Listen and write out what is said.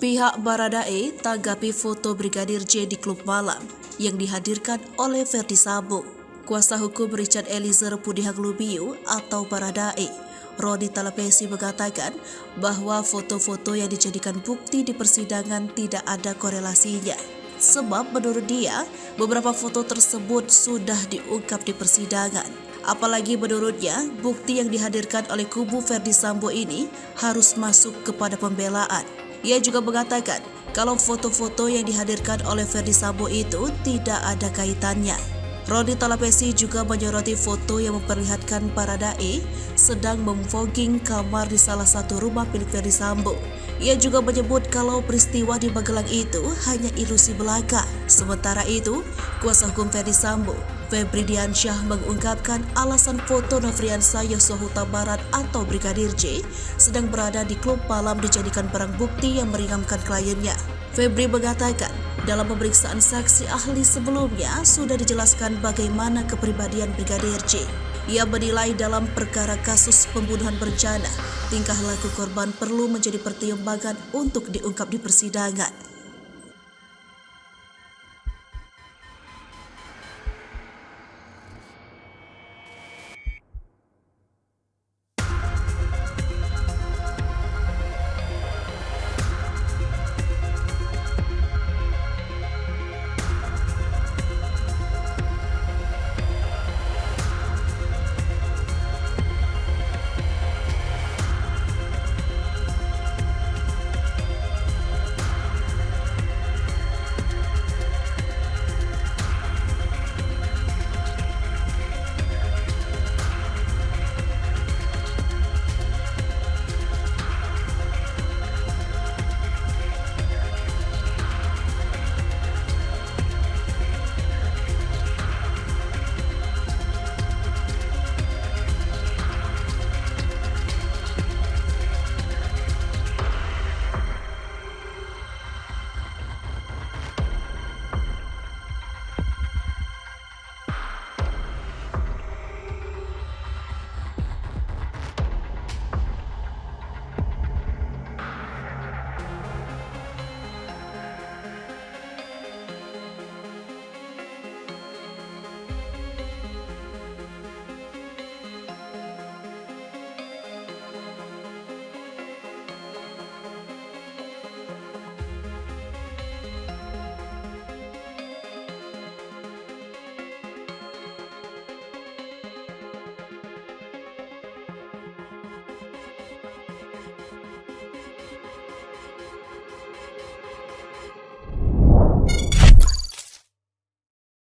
Pihak Baradae tanggapi foto Brigadir J di klub malam yang dihadirkan oleh Verdi Sambo. Kuasa hukum Richard Eliezer Pudihang Lumiu atau Baradae, Roni Talapesi, mengatakan bahwa foto-foto yang dijadikan bukti di persidangan tidak ada korelasinya. Sebab menurut dia, beberapa foto tersebut sudah diungkap di persidangan. Apalagi menurutnya, bukti yang dihadirkan oleh kubu Verdi Sambo ini harus masuk kepada pembelaan. Ia juga mengatakan kalau foto-foto yang dihadirkan oleh Verdi Sambo itu tidak ada kaitannya. Roni Talapesi juga menyoroti foto yang memperlihatkan Baradae sedang memfogging kamar di salah satu rumah milik Verdi Sambo. Ia juga menyebut kalau peristiwa di Magelang itu hanya ilusi belaka. Sementara itu, kuasa hukum Verdi Sambo, Febri Diansyah, mengungkapkan alasan foto Nofriansah Yosua Huta Barat atau Brigadir J sedang berada di klub malam dijadikan barang bukti yang meringankan kliennya. Febri mengatakan dalam pemeriksaan saksi ahli sebelumnya sudah dijelaskan bagaimana kepribadian Brigadir J. Ia menilai dalam perkara kasus pembunuhan berencana, tingkah laku korban perlu menjadi pertimbangan untuk diungkap di persidangan.